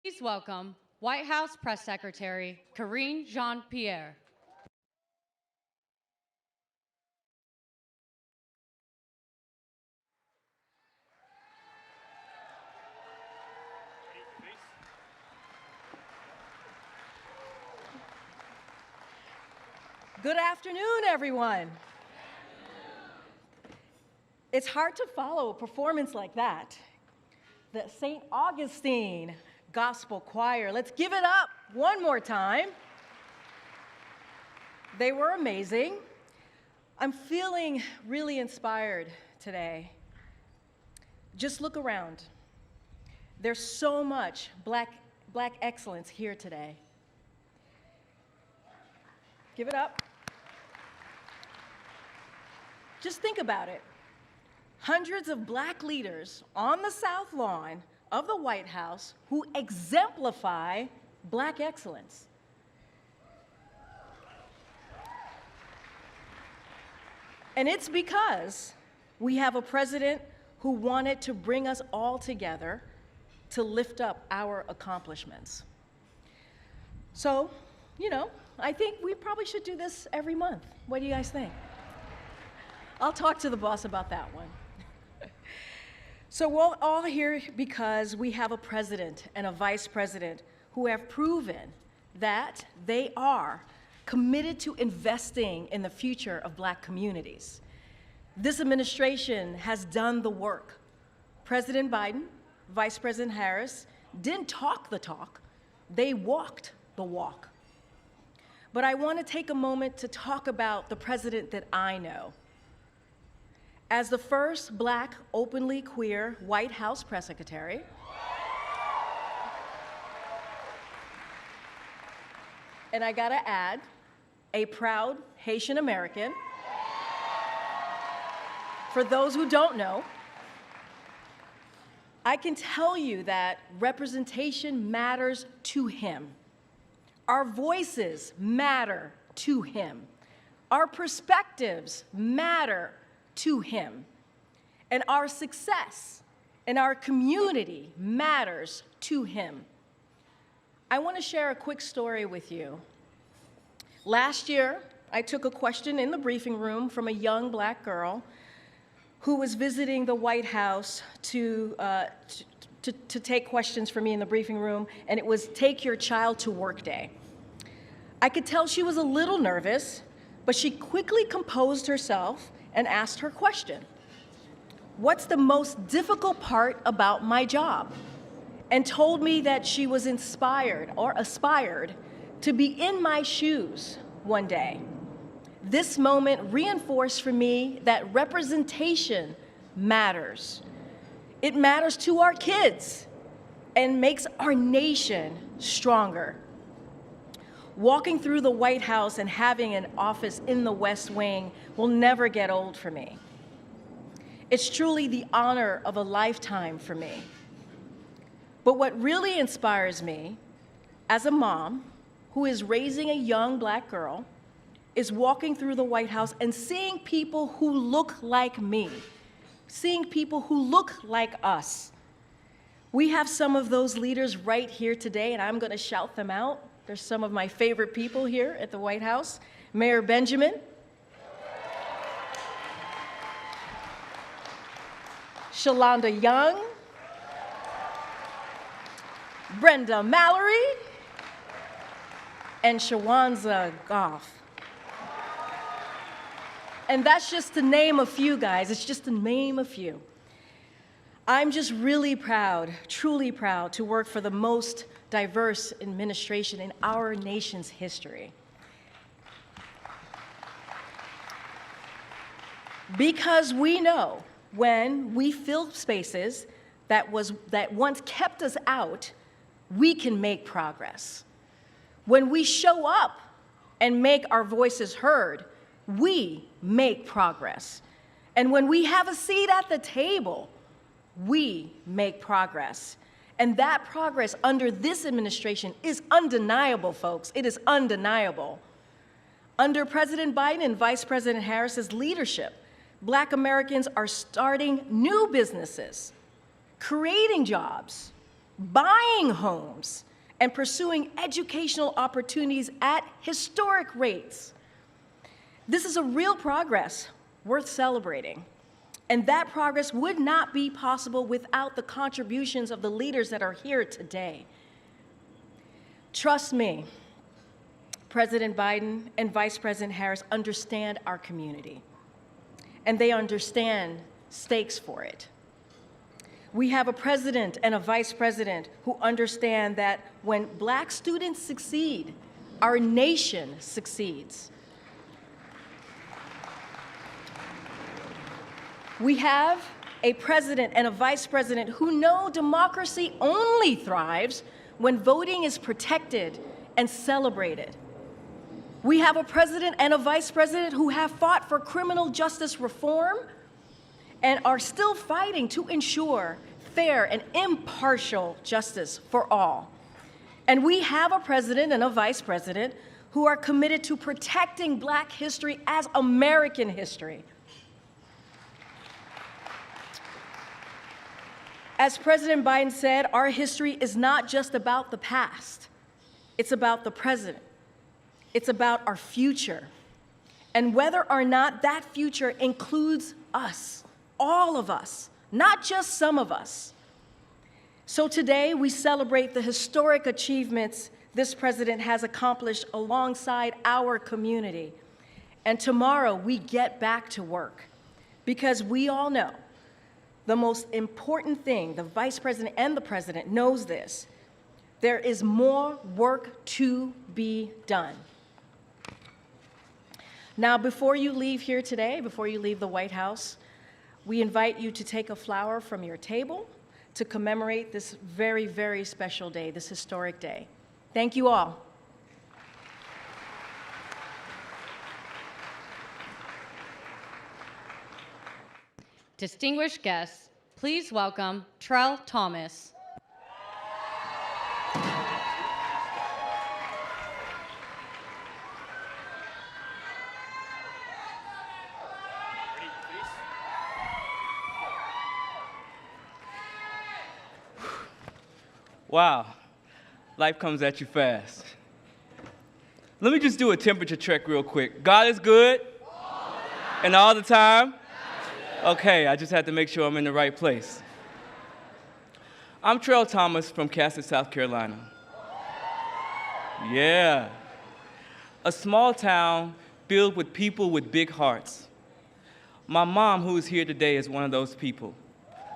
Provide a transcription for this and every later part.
Please welcome White House Press Secretary Karine Jean-Pierre. Good afternoon, everyone. It's hard to follow a performance like that. The St. Augustine Gospel Choir. Let's give it up one more time. They were amazing. I'm feeling really inspired today. Just look around. There's so much black excellence here today. Give it up. Just think about it. Hundreds of black leaders on the South Lawn of the White House who exemplify black excellence. And it's because we have a president who wanted to bring us all together to lift up our accomplishments. So, I think we probably should do this every month. What do you guys think? I'll talk to the boss about that one. So we're all here because we have a president and a vice president who have proven that they are committed to investing in the future of black communities. This administration has done the work. President Biden, Vice President Harris didn't talk the talk, they walked the walk. But I want to take a moment to talk about the president that I know. As the first black, openly queer White House press secretary, and I gotta add, a proud Haitian American. For those who don't know, I can tell you that representation matters to him. Our voices matter to him. Our perspectives matter to him. And our success in our community matters to him. I want to share a quick story with you. Last year, I took a question in the briefing room from a young black girl who was visiting the White House to take questions from me in the briefing room, and it was Take Your Child to Work Day. I could tell she was a little nervous, but she quickly composed herself and asked her question. What's the most difficult part about my job? And told me that she was inspired or aspired to be in my shoes one day. This moment reinforced for me that representation matters. It matters to our kids and makes our nation stronger. Walking through the White House and having an office in the West Wing will never get old for me. It's truly the honor of a lifetime for me. But what really inspires me as a mom who is raising a young black girl is walking through the White House and seeing people who look like me, seeing people who look like us. We have some of those leaders right here today, and I'm going to shout them out. There's some of my favorite people here at the White House. Mayor Benjamin, Shalonda Young, Brenda Mallory, and Shawanza Goff. And that's just to name a few, guys. It's just to name a few. I'm just really proud, truly proud, to work for the most diverse administration in our nation's history. Because we know when we fill spaces that once kept us out, we can make progress. When we show up and make our voices heard, we make progress. And when we have a seat at the table, we make progress. And that progress under this administration is undeniable, folks. It is undeniable. Under President Biden and Vice President Harris's leadership, Black Americans are starting new businesses, creating jobs, buying homes, and pursuing educational opportunities at historic rates. This is a real progress worth celebrating. And that progress would not be possible without the contributions of the leaders that are here today. Trust me, President Biden and Vice President Harris understand our community, and they understand stakes for it. We have a president and a vice president who understand that when Black students succeed, our nation succeeds. We have a president and a vice president who know democracy only thrives when voting is protected and celebrated. We have a president and a vice president who have fought for criminal justice reform and are still fighting to ensure fair and impartial justice for all. And we have a president and a vice president who are committed to protecting Black history as American history. As President Biden said, our history is not just about the past. It's about the present. It's about our future. And whether or not that future includes us, all of us, not just some of us. So today, we celebrate the historic achievements this president has accomplished alongside our community. And tomorrow, we get back to work because we all know the most important thing, the vice president and the president knows this, there is more work to be done. Now, before you leave here today, before you leave the White House, we invite you to take a flower from your table to commemorate this very, very special day, this historic day. Thank you all. Distinguished guests, please welcome Trell Thomas. Wow, life comes at you fast. Let me just do a temperature check real quick. God is good? And all the time? Okay, I just had to make sure I'm in the right place. I'm Trell Thomas from Castle, South Carolina. Yeah. A small town filled with people with big hearts. My mom, who is here today, is one of those people.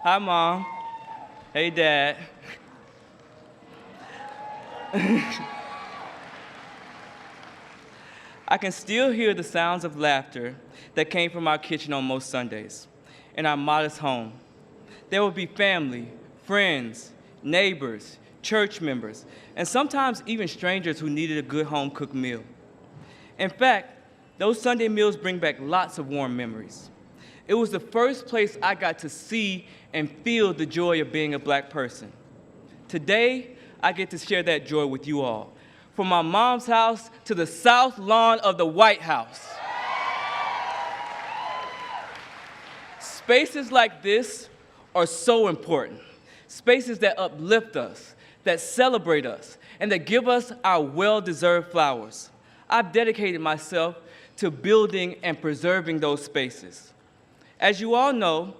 Hi, Mom. Hey, Dad. I can still hear the sounds of laughter that came from our kitchen on most Sundays in our modest home. There would be family, friends, neighbors, church members, and sometimes even strangers who needed a good home-cooked meal. In fact, those Sunday meals bring back lots of warm memories. It was the first place I got to see and feel the joy of being a Black person. Today, I get to share that joy with you all, from my mom's house to the south lawn of the White House. Spaces like this are so important. Spaces that uplift us, that celebrate us, and that give us our well-deserved flowers. I've dedicated myself to building and preserving those spaces. As you all know,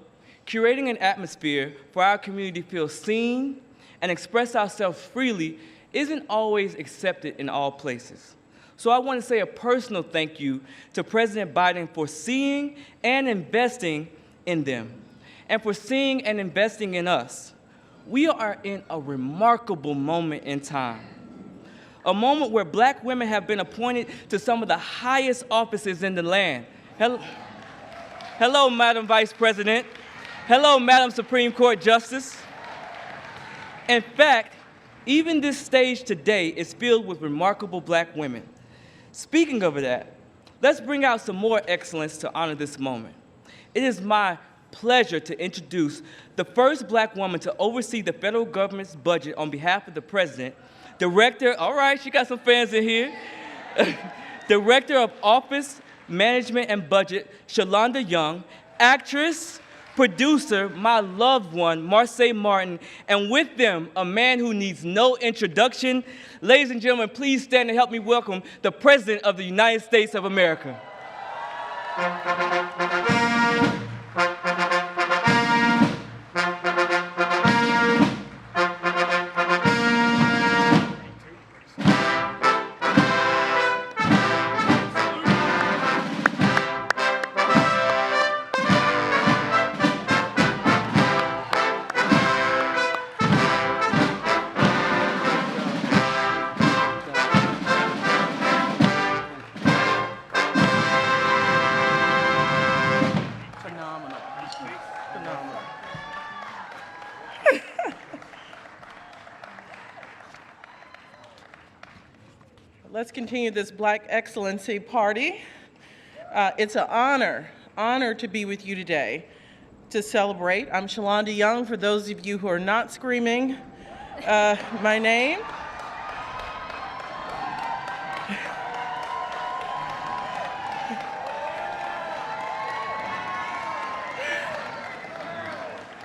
curating an atmosphere for our community to feel seen and express ourselves freely isn't always accepted in all places. So I want to say a personal thank you to President Biden for seeing and investing in them, and for seeing and investing in us. We are in a remarkable moment in time, a moment where Black women have been appointed to some of the highest offices in the land. Hello, Madam Vice President. Hello, Madam Supreme Court Justice. In fact, even this stage today is filled with remarkable Black women. Speaking of that, let's bring out some more excellence to honor this moment. It is my pleasure to introduce the first Black woman to oversee the federal government's budget on behalf of the President, Director, all right, she got some fans in here, Director of Office, Management, and Budget, Shalonda Young, actress, producer, my loved one, Marseille Martin, and with them, a man who needs no introduction. Ladies and gentlemen, please stand and help me welcome the President of the United States of America. Let's continue this Black Excellency Party. It's an honor to be with you today to celebrate. I'm Shalonda Young, for those of you who are not screaming my name.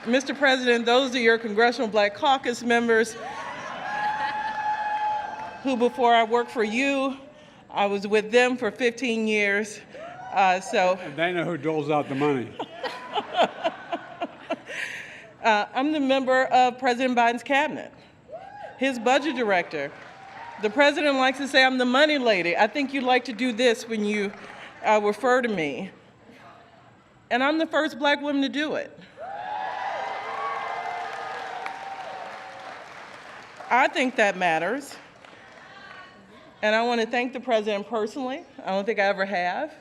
Mr. President, those are your Congressional Black Caucus members who, before I worked for you, I was with them for 15 years. They know who doles out the money. I'm the member of President Biden's cabinet, his budget director. The president likes to say I'm the money lady. I think you like to do this when you refer to me. And I'm the first Black woman to do it. I think that matters. And I want to thank the president personally. I don't think I ever have,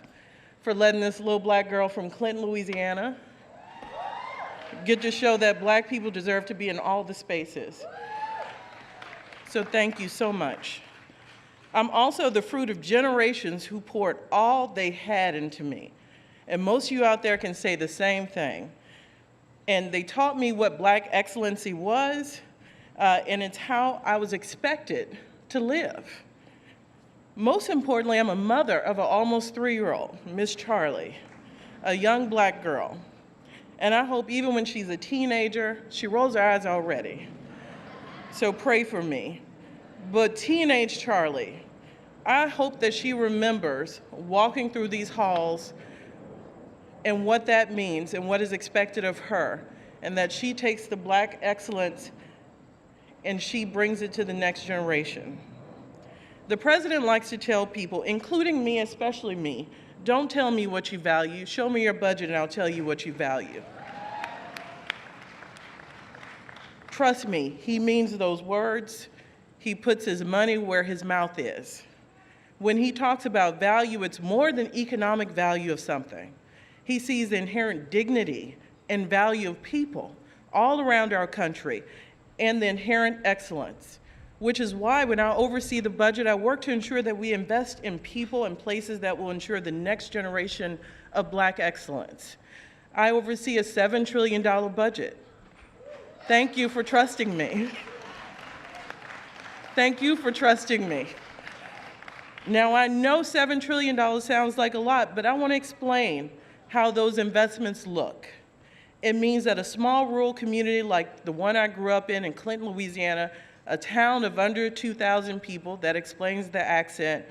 for letting this little Black girl from Clinton, Louisiana, get to show that Black people deserve to be in all the spaces. So thank you so much. I'm also the fruit of generations who poured all they had into me. And most of you out there can say the same thing. And they taught me what Black excellency was, and it's how I was expected to live. Most importantly, I'm a mother of an almost 3-year-old, Miss Charlie, a young Black girl. And I hope even when she's a teenager, she rolls her eyes already. So pray for me. But teenage Charlie, I hope that she remembers walking through these halls and what that means and what is expected of her, and that she takes the Black excellence and she brings it to the next generation. The president likes to tell people, including me, especially me, don't tell me what you value, show me your budget and I'll tell you what you value. Trust me, he means those words. He puts his money where his mouth is. When he talks about value, it's more than economic value of something. He sees the inherent dignity and value of people all around our country and the inherent excellence, which is why when I oversee the budget, I work to ensure that we invest in people and places that will ensure the next generation of Black excellence. I oversee a $7 trillion budget. Thank you for trusting me. Thank you for trusting me. Now, I know $7 trillion sounds like a lot, but I want to explain how those investments look. It means that a small rural community like the one I grew up in Clinton, Louisiana, a town of under 2,000 people, that explains the accent,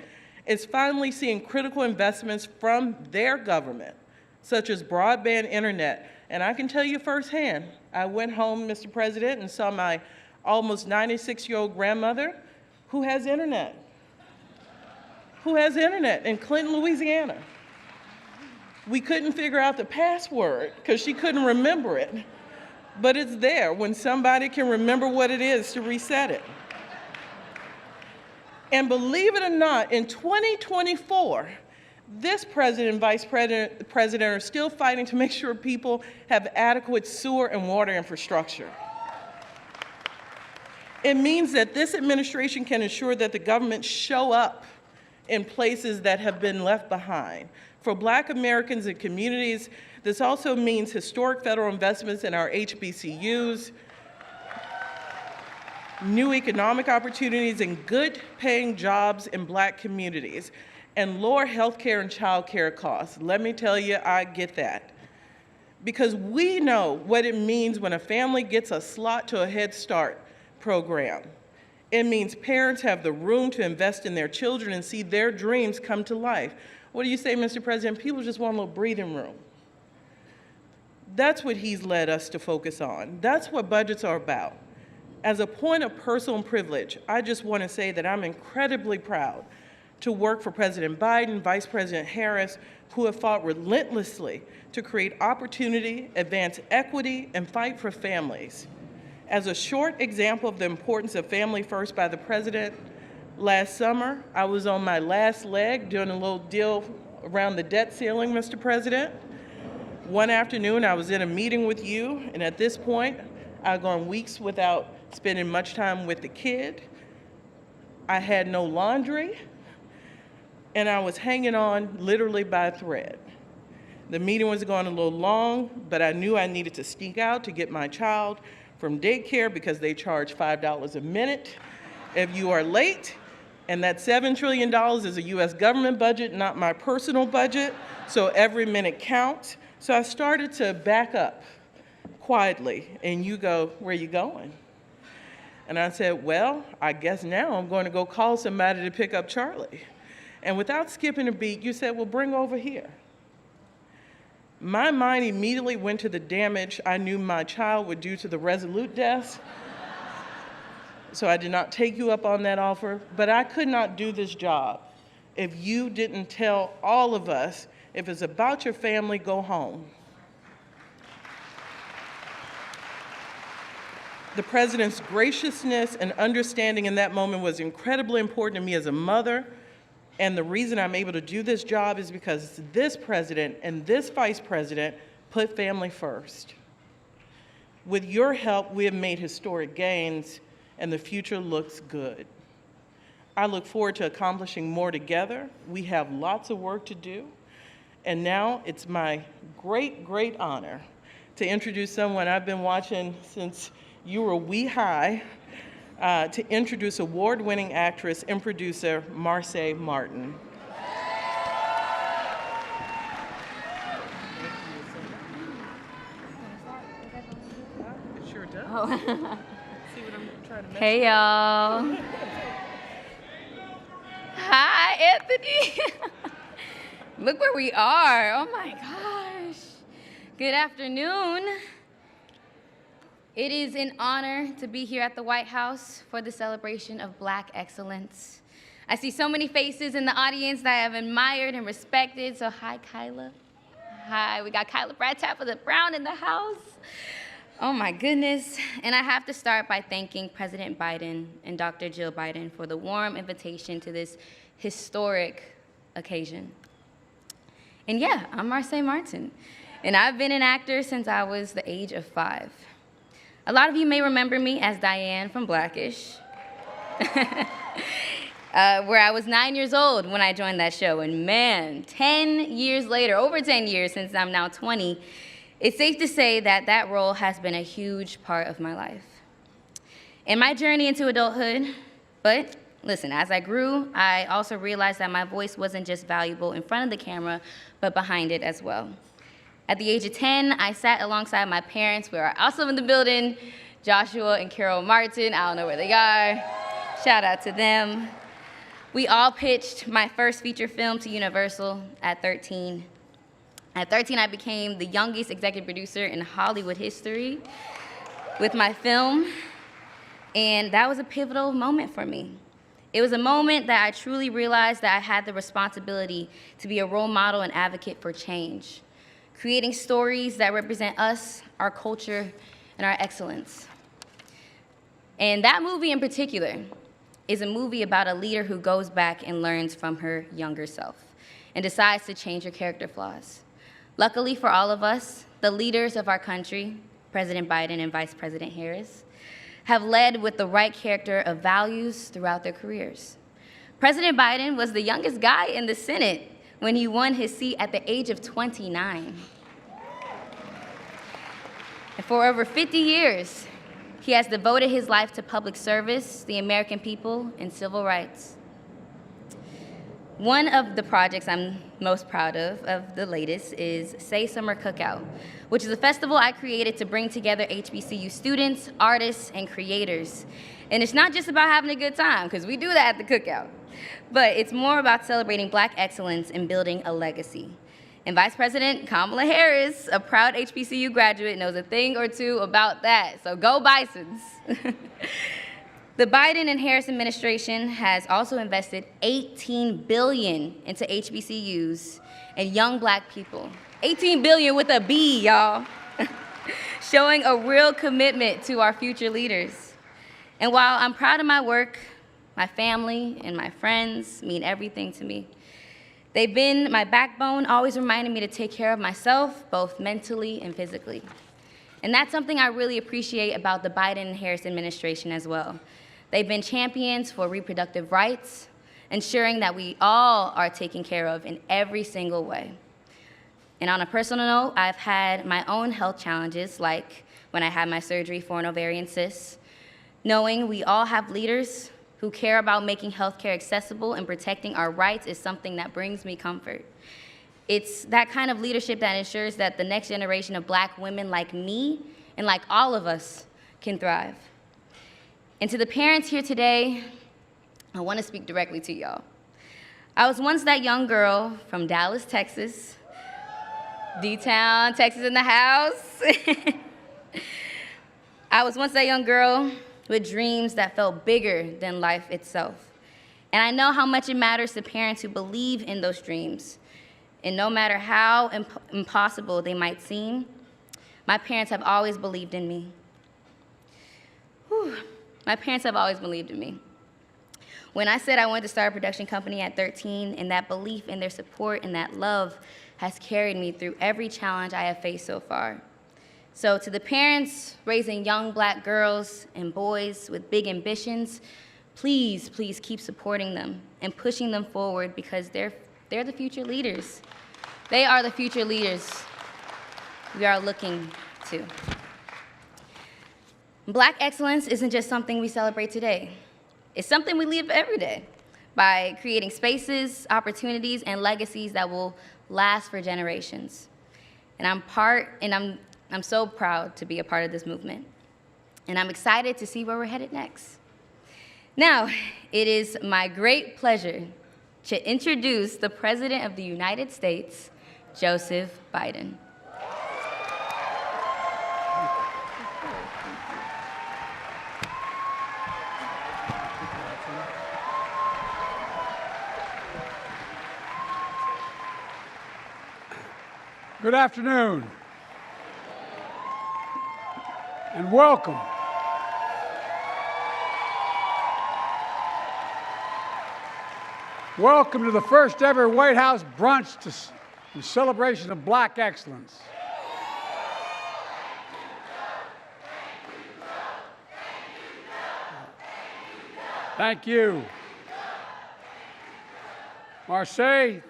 is finally seeing critical investments from their government, such as broadband internet. And I can tell you firsthand, I went home, Mr. President, and saw my almost 96-year-old grandmother who has internet in Clinton, Louisiana. We couldn't figure out the password because she couldn't remember it. But it's there when somebody can remember what it is to reset it. And believe it or not, in 2024, this president and vice president are still fighting to make sure people have adequate sewer and water infrastructure. It means that this administration can ensure that the government show up in places that have been left behind. For Black Americans and communities, this also means historic federal investments in our HBCUs, new economic opportunities and good paying jobs in Black communities, and lower health care and child care costs. Let me tell you, I get that. because we know what it means when a family gets a slot to a Head Start program. It means parents have the room to invest in their children and see their dreams come to life. What do you say, Mr. President? People just want a little breathing room. That's what he's led us to focus on. That's what budgets are about. As a point of personal privilege, I just want to say that I'm incredibly proud to work for President Biden, Vice President Harris, who have fought relentlessly to create opportunity, advance equity, and fight for families. As a short example of the importance of Family First by the President, last summer, I was on my last leg doing a little deal around the debt ceiling, Mr. President. One afternoon, I was in a meeting with you, and at this point, I've gone weeks without spending much time with the kid. I had no laundry, and I was hanging on literally by a thread. The meeting was going a little long, but I knew I needed to sneak out to get my child from daycare because they charge $5 a minute if you are late. And that $7 trillion is a US government budget, not my personal budget, so every minute counts. So I started to back up quietly, and you go, "Where are you going?" And I said, "Well, I guess now I'm going to go call somebody to pick up Charlie." And without skipping a beat, you said, "Well, bring over here." My mind immediately went to the damage I knew my child would do to the Resolute desk. So I did not take you up on that offer, but I could not do this job if you didn't tell all of us, if it's about your family, go home. The President's graciousness and understanding in that moment was incredibly important to me as a mother, and the reason I'm able to do this job is because this President and this Vice President put family first. With your help, we have made historic gains, and the future looks good. I look forward to accomplishing more together. We have lots of work to do, and now it's my great, great honor to introduce someone I've been watching since you were wee-high, to introduce award-winning actress and producer Marseille Martin. It sure does. Oh. See what I'm trying to mention? Hey, y'all. Hi, Anthony. Look where we are. Oh, my gosh. Good afternoon. It is an honor to be here at the White House for the celebration of Black excellence. I see so many faces in the audience that I have admired and respected. So hi, Kyla. Hi, we got Kyla Brown in the house. Oh my goodness. And I have to start by thanking President Biden and Dr. Jill Biden for the warm invitation to this historic occasion. And yeah, I'm Marseille Martin, and I've been an actor since I was the age of 5. A lot of you may remember me as Diane from Blackish, where I was 9 years old when I joined that show. And man, 10 years later, over 10 years since I'm now 20, it's safe to say that that role has been a huge part of my life and my journey into adulthood. But listen, as I grew, I also realized that my voice wasn't just valuable in front of the camera, but behind it as well. At the age of 10, I sat alongside my parents, who are also in the building, Joshua and Carol Martin. I don't know where they are. Shout out to them. We all pitched my first feature film to Universal at 13. At 13, I became the youngest executive producer in Hollywood history with my film, and that was a pivotal moment for me. It was a moment that I truly realized that I had the responsibility to be a role model and advocate for change, creating stories that represent us, our culture, and our excellence. And that movie in particular is a movie about a leader who goes back and learns from her younger self and decides to change her character flaws. Luckily for all of us, the leaders of our country, President Biden and Vice President Harris, have led with the right character of values throughout their careers. President Biden was the youngest guy in the Senate when he won his seat at the age of 29. And for over 50 years, he has devoted his life to public service, the American people, and civil rights. One of the projects I'm most proud of the latest, is Say Summer Cookout, which is a festival I created to bring together HBCU students, artists, and creators. And it's not just about having a good time, because we do that at the cookout, but it's more about celebrating Black excellence and building a legacy. And Vice President Kamala Harris, a proud HBCU graduate, knows a thing or two about that, so go Bisons. The Biden and Harris administration has also invested $18 billion into HBCUs and young Black people. $18 billion with a B, y'all. Showing a real commitment to our future leaders. And while I'm proud of my work, my family and my friends mean everything to me. They've been my backbone, always reminding me to take care of myself, both mentally and physically. And that's something I really appreciate about the Biden and Harris administration as well. They've been champions for reproductive rights, ensuring that we all are taken care of in every single way. And on a personal note, I've had my own health challenges, like when I had my surgery for an ovarian cyst. Knowing we all have leaders who care about making healthcare accessible and protecting our rights is something that brings me comfort. It's that kind of leadership that ensures that the next generation of Black women like me and like all of us can thrive. And to the parents here today, I want to speak directly to y'all. I was once that young girl from Dallas, Texas, D-Town, Texas in the house. I was once that young girl with dreams that felt bigger than life itself. And I know how much it matters to parents who believe in those dreams. And no matter how impossible they might seem, my parents have always believed in me. Whew. My parents have always believed in me. When I said I wanted to start a production company at 13, and that belief and their support and that love has carried me through every challenge I have faced so far. So to the parents raising young Black girls and boys with big ambitions, please, please keep supporting them and pushing them forward, because they're the future leaders. They are the future leaders we are looking to. Black excellence isn't just something we celebrate today. It's something we live every day by creating spaces, opportunities, and legacies that will last for generations. And I'm so proud to be a part of this movement. And I'm excited to see where we're headed next. Now, it is my great pleasure to introduce the President of the United States, Joseph Biden. Good afternoon, and welcome. Welcome to the first ever White House brunch in celebration of Black excellence. Thank you. Marseille,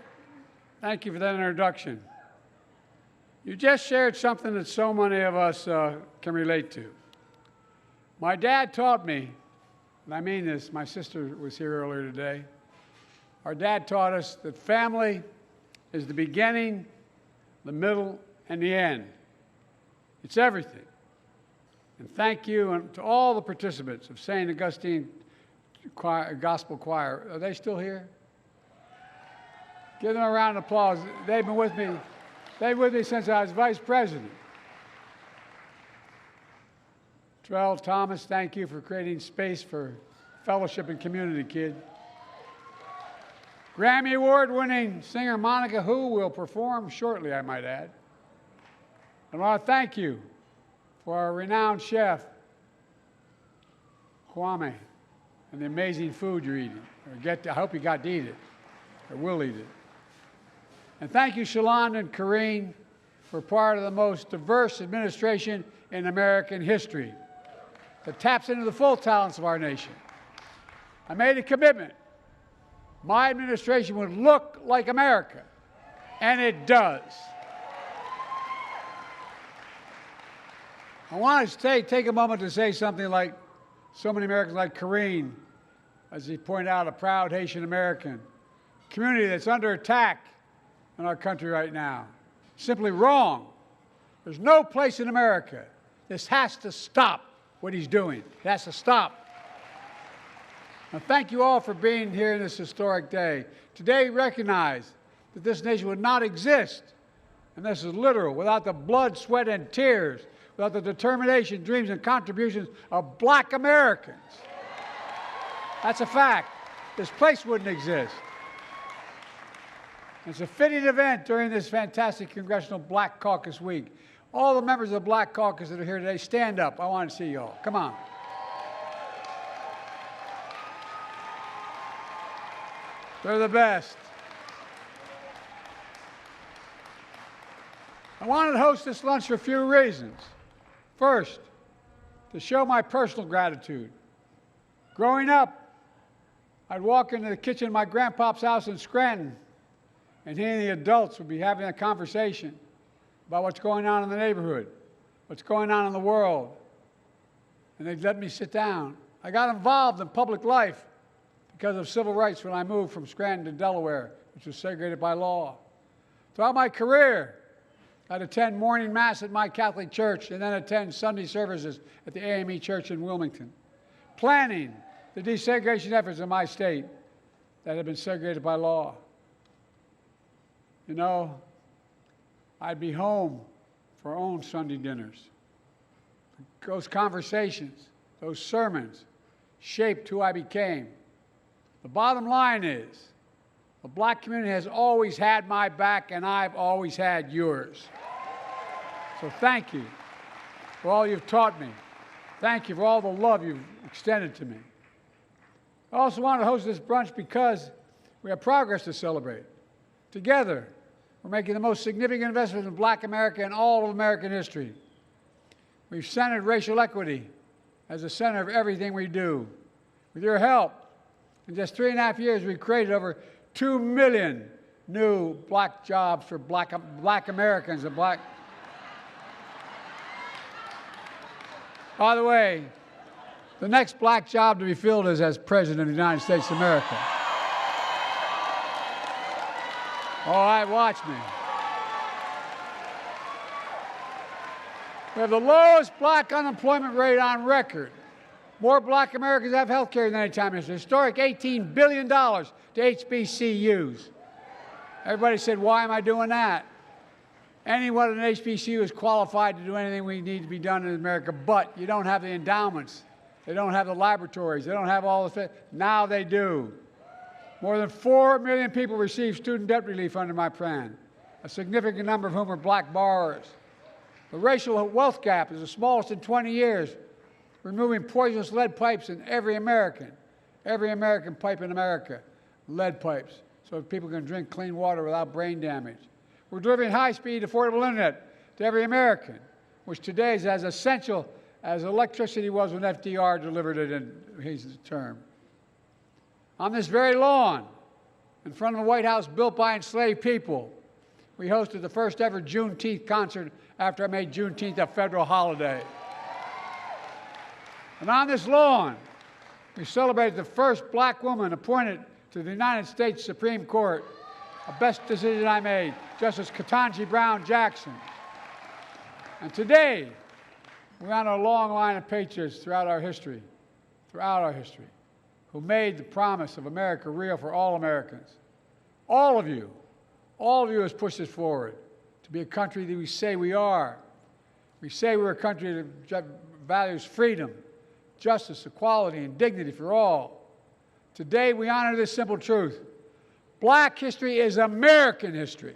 thank you for that introduction. You just shared something that so many of us can relate to. My dad taught me, and I mean this, my sister was here earlier today. Our dad taught us that family is the beginning, the middle, and the end. It's everything. And thank you to all the participants of St. Augustine Gospel Choir. Are they still here? Give them a round of applause. They've been with me. They've been with me since I was vice president. Trell Thomas, thank you for creating space for fellowship and community, kid. Grammy Award-winning singer Monica Hu will perform shortly, I might add. I want to thank you for our renowned chef, Kwame, and the amazing food you're eating. I hope you got to eat it, or will eat it. And thank you, Shalon and Karine, for part of the most diverse administration in American history that taps into the full talents of our nation. I made a commitment. My administration would look like America, and it does. I want to take a moment to say something like so many Americans, like Karine, as he pointed out, a proud Haitian American, community that's under attack in our country right now. Simply wrong. There's no place in America. This has to stop what he's doing. It has to stop. Now, thank you all for being here in this historic day. Today, recognize that this nation would not exist, and this is literal, without the blood, sweat, and tears, without the determination, dreams, and contributions of Black Americans. That's a fact. This place wouldn't exist. It's a fitting event during this fantastic Congressional Black Caucus Week. All the members of the Black Caucus that are here today, stand up. I want to see you all. Come on. They're the best. I wanted to host this lunch for a few reasons. First, to show my personal gratitude. Growing up, I'd walk into the kitchen of my grandpa's house in Scranton, and he and the adults would be having a conversation about what's going on in the neighborhood, what's going on in the world. And they'd let me sit down. I got involved in public life because of civil rights when I moved from Scranton to Delaware, which was segregated by law. Throughout my career, I'd attend morning mass at my Catholic church and then attend Sunday services at the AME Church in Wilmington, planning the desegregation efforts in my state that had been segregated by law. You know, I'd be home for our own Sunday dinners. Those conversations, those sermons shaped who I became. The bottom line is, the Black community has always had my back, and I've always had yours. So thank you for all you've taught me. Thank you for all the love you've extended to me. I also want to host this brunch because we have progress to celebrate. Together, we're making the most significant investment in Black America in all of American history. We've centered racial equity as the center of everything we do. With your help, in just 3.5 years, we've created over 2 million new Black jobs for Black Americans and Black. By the way, the next Black job to be filled is as President of the United States of America. All right, watch me. We have the lowest Black unemployment rate on record. More Black Americans have health care than any time in history. Historic $18 billion to HBCUs. Everybody said, why am I doing that? Anyone in an HBCU is qualified to do anything we need to be done in America, but you don't have the endowments. They don't have the laboratories. They don't have all the. Now they do. More than 4 million people receive student debt relief under my plan, a significant number of whom are Black borrowers. The racial wealth gap is the smallest in 20 years, removing poisonous lead pipes in every American pipe in America, lead pipes, so people can drink clean water without brain damage. We're delivering high-speed, affordable internet to every American, which today is as essential as electricity was when FDR delivered it in his term. On this very lawn, in front of the White House built by enslaved people, we hosted the first ever Juneteenth concert after I made Juneteenth a federal holiday. And on this lawn, we celebrated the first Black woman appointed to the United States Supreme Court, a best decision I made, Justice Ketanji Brown Jackson. And today, we honor a long line of patriots throughout our history, who made the promise of America real for all Americans. All of you has pushed us forward to be a country that we say we are. We say we're a country that values freedom, justice, equality, and dignity for all. Today, we honor this simple truth. Black history is American history.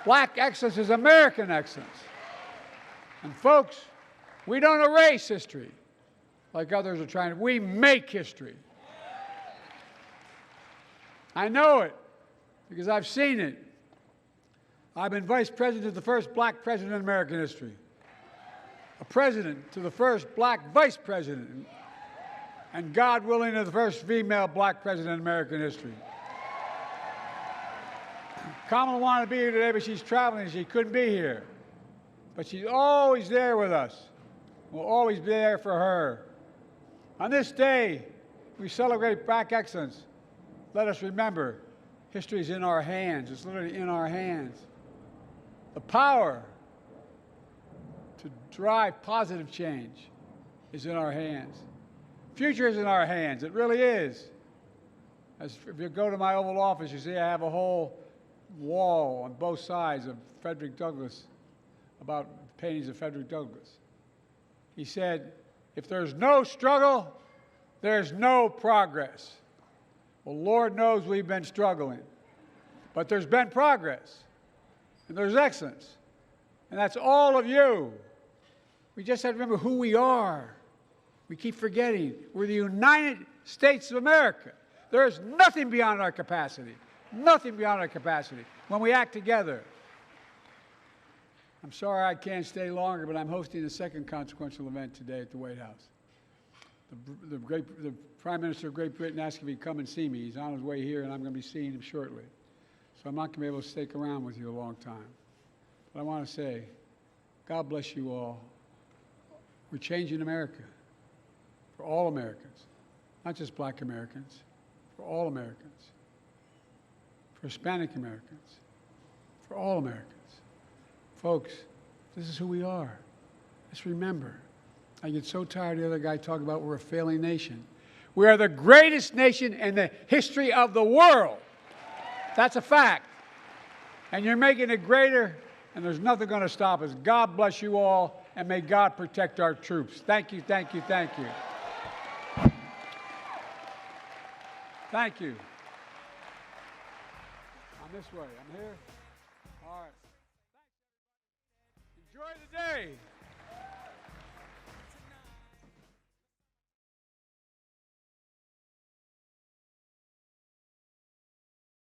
Black excellence is American excellence. And folks, we don't erase history like others are trying to. We make history. I know it because I've seen it. I've been vice president of the first Black president in American history, a president to the first Black vice president, and God willing, to the first female Black president in American history. Kamala wanted to be here today, but she's traveling and she couldn't be here. But she's always there with us. We'll always be there for her. On this day, we celebrate Black excellence. Let us remember History is in our hands. It's literally in our hands. The power to drive positive change is in our hands. Future is in our hands. It really is. If you go to my Oval Office, you see I have a whole wall on both sides of Frederick Douglass, about paintings of Frederick Douglass. He said, if there's no struggle, there's no progress. Well, Lord knows we've been struggling, but there's been progress, and there's excellence, and that's all of you. We just have to remember who we are. We keep forgetting we're the United States of America. There is nothing beyond our capacity, nothing beyond our capacity when we act together. I'm sorry I can't stay longer, but I'm hosting a second consequential event today at the White House. The Prime Minister of Great Britain asked if he'd come and see me. He's on his way here, and I'm going to be seeing him shortly. So I'm not going to be able to stick around with you a long time. But I want to say, God bless you all. We're changing America for all Americans, not just black Americans, for all Americans, for Hispanic Americans, for all Americans. Folks, this is who we are. Just remember. I get so tired of the other guy talking about we're a failing nation. We are the greatest nation in the history of the world. That's a fact. And you're making it greater, and there's nothing going to stop us. God bless you all, and may God protect our troops. Thank you, thank you, thank you. Thank you. I'm this way. I'm here. All right. Enjoy the day.